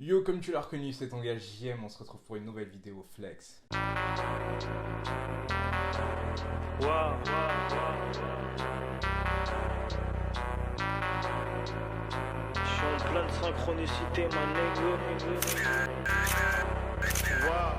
Yo, comme tu l'as reconnu, c'est ton gars JM, on se retrouve pour une nouvelle vidéo flex. Wow. Je suis en pleine synchronicité, ma nigga. Wow.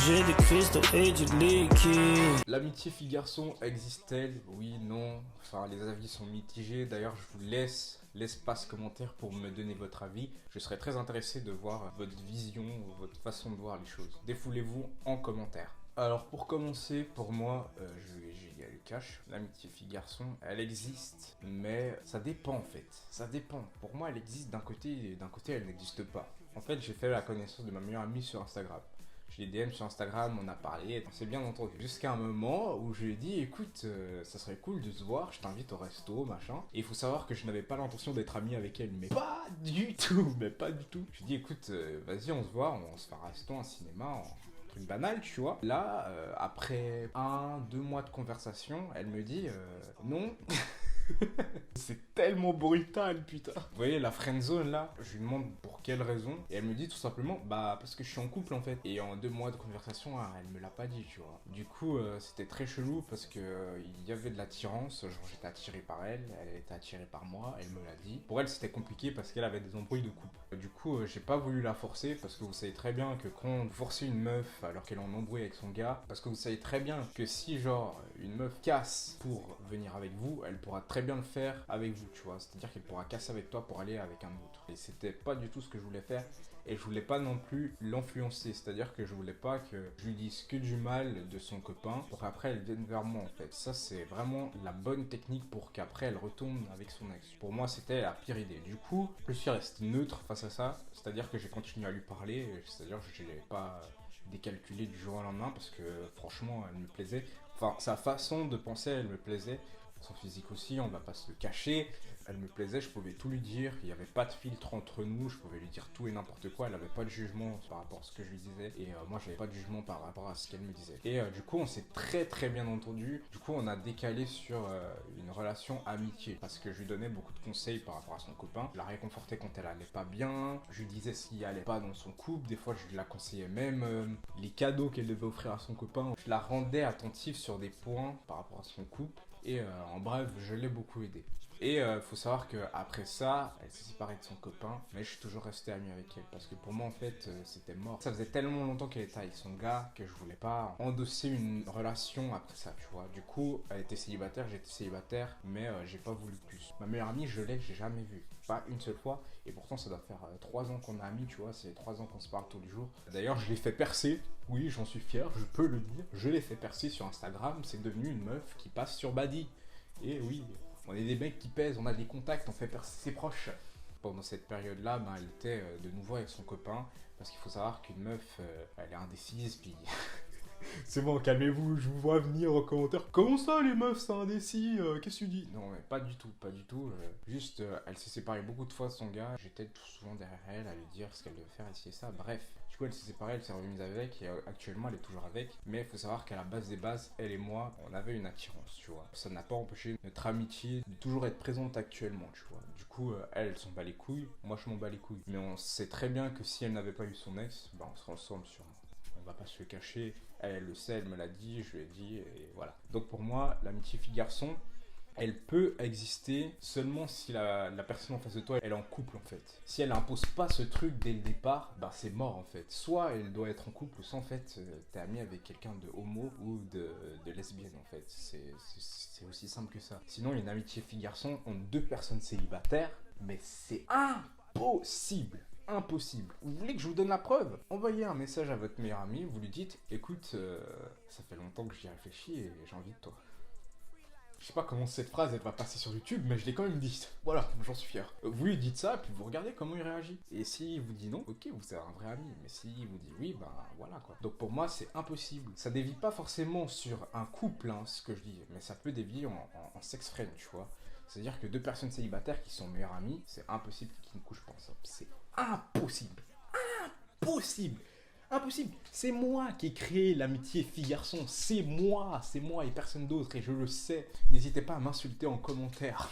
J'ai des cristaux et du liquide. L'amitié fille-garçon existe-t-elle? Oui, non. Enfin, les avis sont mitigés. D'ailleurs, je vous laisse l'espace commentaire pour me donner votre avis. Je serais très intéressé de voir votre vision, votre façon de voir les choses. Défoulez-vous en commentaire. Alors pour commencer, pour moi, je vais y aller cash. L'amitié fille-garçon, elle existe, mais ça dépend en fait. Ça dépend. Pour moi, elle existe d'un côté et d'un côté, elle n'existe pas. En fait, j'ai fait la connaissance de ma meilleure amie sur Instagram. Je l'ai DM sur Instagram, on a parlé, on s'est bien entendu. Jusqu'à un moment où je lui ai dit, écoute, ça serait cool de se voir, je t'invite au resto, machin. Et il faut savoir que je n'avais pas l'intention d'être ami avec elle, mais pas du tout, mais pas du tout. Je lui ai dit, écoute, vas-y, on se voit, on se fait un resto, un cinéma, un truc banal, tu vois. Là, après 1-2 mois de conversation, elle me dit, non. C'est tellement brutal, putain. Vous voyez la friendzone là, je lui demande pour quelle raison et elle me dit tout simplement bah parce que je suis en couple en fait. Et en 2 mois de conversation, elle me l'a pas dit, tu vois. Du coup, c'était très chelou parce que il y avait de l'attirance, genre j'étais attiré par elle, elle était attirée par moi, elle me l'a dit. Pour elle, c'était compliqué parce qu'elle avait des embrouilles de couple. Du coup, j'ai pas voulu la forcer parce que vous savez très bien que quand vous forcez une meuf alors qu'elle est en embrouille avec son gars, parce que vous savez très bien que si genre une meuf casse pour venir avec vous, elle pourra très bien le faire avec vous, tu vois. C'est-à-dire qu'elle pourra casser avec toi pour aller avec un autre. Et c'était pas du tout ce que je voulais faire. Et je voulais pas non plus l'influencer. C'est-à-dire que je voulais pas que je lui dise que du mal de son copain pour qu'après elle vienne vers moi en fait. Ça c'est vraiment la bonne technique pour qu'après elle retourne avec son ex. Pour moi c'était la pire idée. Du coup, je suis resté neutre face à ça. C'est-à-dire que j'ai continué à lui parler. C'est-à-dire que je l'ai pas décalculé du jour au lendemain parce que franchement elle me plaisait. Enfin, sa façon de penser, elle me plaisait. Son physique aussi, on va pas se le cacher. Elle me plaisait, je pouvais tout lui dire. Il n'y avait pas de filtre entre nous. Je pouvais lui dire tout et n'importe quoi. Elle n'avait pas de jugement par rapport à ce que je lui disais. Et moi, j'avais pas de jugement par rapport à ce qu'elle me disait. Et du coup, on s'est très très bien entendu. Du coup, on a décalé sur une relation amitié. Parce que je lui donnais beaucoup de conseils par rapport à son copain. Je la réconfortais quand elle allait pas bien. Je lui disais s'il allait pas dans son couple. Des fois, je la conseillais même les cadeaux qu'elle devait offrir à son copain. Je la rendais attentive sur des points par rapport à son couple. Et en bref, je l'ai beaucoup aidé. Et faut savoir qu'après ça, elle s'est séparée de son copain, mais je suis toujours resté ami avec elle. Parce que pour moi, en fait, c'était mort. Ça faisait tellement longtemps qu'elle était avec son gars que je voulais pas endosser une relation après ça, tu vois. Du coup, elle était célibataire, j'étais célibataire, mais j'ai pas voulu plus. Ma meilleure amie, j'ai jamais vue. Pas une seule fois. Et pourtant, ça doit faire 3 ans qu'on est amis, tu vois. C'est 3 ans qu'on se parle tous les jours. D'ailleurs, je l'ai fait percer. Oui, j'en suis fier, je peux le dire. Je l'ai fait percer sur Instagram. C'est devenu une meuf qui passe sur Badi. Et oui, on est des mecs qui pèsent, on a des contacts, on fait percer ses proches. Pendant cette période-là, elle était de nouveau avec son copain. Parce qu'il faut savoir qu'une meuf, elle est indécise, puis... C'est bon, calmez-vous, je vous vois venir en commentaire. Comment ça, les meufs, c'est indécis, qu'est-ce que tu dis? Non, mais pas du tout, pas du tout. Juste, elle s'est séparée beaucoup de fois de son gars. J'étais tout souvent derrière elle à lui dire ce qu'elle devait faire, et ça. Bref, du coup, elle s'est séparée, elle s'est remise avec, et actuellement, elle est toujours avec. Mais il faut savoir qu'à la base des bases, elle et moi, on avait une attirance, tu vois. Ça n'a pas empêché notre amitié de toujours être présente actuellement, tu vois. Du coup, elle s'en bat les couilles, moi je m'en bats les couilles. Mais on sait très bien que si elle n'avait pas eu son ex, bah on serait ensemble sûrement. On va pas se le cacher, elle le sait, elle me l'a dit, je lui ai dit, et voilà. Donc pour moi, l'amitié fille-garçon, elle peut exister seulement si la personne en face de toi, elle est en couple en fait. Si elle impose pas ce truc dès le départ, bah c'est mort en fait. Soit elle doit être en couple, soit en fait t'es ami avec quelqu'un de homo ou de lesbienne en fait. C'est aussi simple que ça. Sinon une amitié fille-garçon entre 2 personnes célibataires, mais c'est impossible. Impossible. Vous voulez que je vous donne la preuve? Envoyez un message à votre meilleur ami, vous lui dites écoute, ça fait longtemps que j'y réfléchis et j'ai envie de toi. Je sais pas comment cette phrase elle va passer sur YouTube, mais je l'ai quand même dit. Voilà, j'en suis fier. Vous lui dites ça, puis vous regardez comment il réagit. Et s'il vous dit non, ok, vous êtes un vrai ami. Mais s'il vous dit oui, ben voilà quoi. Donc pour moi, c'est impossible. Ça dévie pas forcément sur un couple, hein, ce que je dis, mais ça peut dévier en sex friend, tu vois. C'est-à-dire que 2 personnes célibataires qui sont meilleures amies, c'est impossible qu'ils ne couchent pas ensemble. C'est impossible. Impossible. Impossible. C'est moi qui ai créé l'amitié fille-garçon. C'est moi et personne d'autre. Et je le sais. N'hésitez pas à m'insulter en commentaire.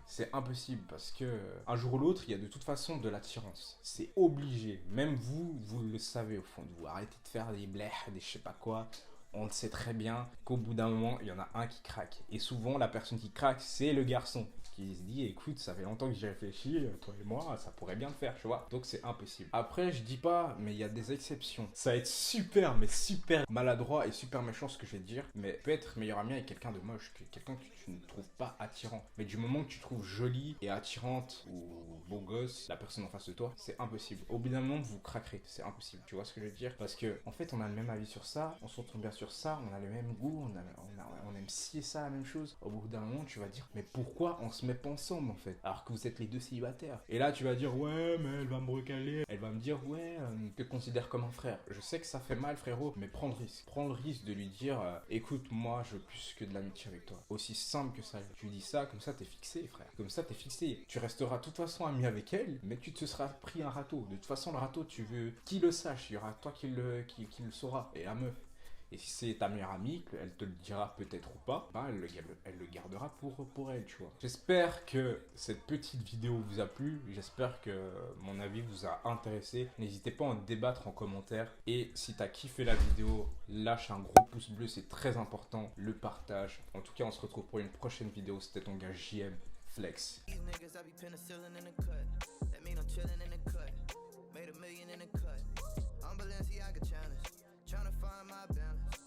C'est impossible parce que un jour ou l'autre, il y a de toute façon de l'attirance. C'est obligé. Même vous, vous le savez au fond de vous. Arrêtez de faire des blés, des je sais pas quoi. On le sait très bien qu'au bout d'un moment, il y en a un qui craque. Et souvent, la personne qui craque, c'est le garçon qui se dit, écoute, ça fait longtemps que j'y réfléchis, toi et moi, ça pourrait bien le faire, tu vois. Donc c'est impossible. Après, je dis pas, mais il y a des exceptions. Ça va être super, mais super maladroit et super méchant ce que je vais te dire. Mais peut être meilleur ami avec quelqu'un de moche, quelqu'un que tu ne trouves pas attirant. Mais du moment que tu trouves jolie et attirante ou beau gosse, la personne en face de toi, c'est impossible. Au bout d'un moment, vous craquerez. C'est impossible. Tu vois ce que je veux dire? Parce que, en fait, on a le même avis sur ça, on se retrouve bien sur ça, on a le même goût, on aime ci et ça, la même chose. Au bout d'un moment, tu vas dire, mais pourquoi on se met pas ensemble en fait? Alors que vous êtes les deux célibataires. Et là, tu vas dire, ouais, mais elle va me recaler. Elle va me dire, ouais, te considère comme un frère. Je sais que ça fait mal, frérot, mais prends le risque. Prends le risque de lui dire, écoute, moi, je veux plus que de l'amitié avec toi. Aussi simple que ça. Tu lui dis ça, comme ça, t'es fixé, frère. Comme ça, t'es fixé. Tu resteras de toute façon ami avec elle, mais tu te seras pris un râteau. De toute façon, le râteau, tu veux qu'il le sache. Il y aura toi qui le saura. Et la meuf. Et si c'est ta meilleure amie, elle te le dira peut-être ou pas, ben elle le gardera pour elle, tu vois. J'espère que cette petite vidéo vous a plu, j'espère que mon avis vous a intéressé. N'hésitez pas à en débattre en commentaire. Et si t'as kiffé la vidéo, lâche un gros pouce bleu, c'est très important. Le partage. En tout cas, on se retrouve pour une prochaine vidéo. C'était ton gars JM Flex. Tryna find my balance.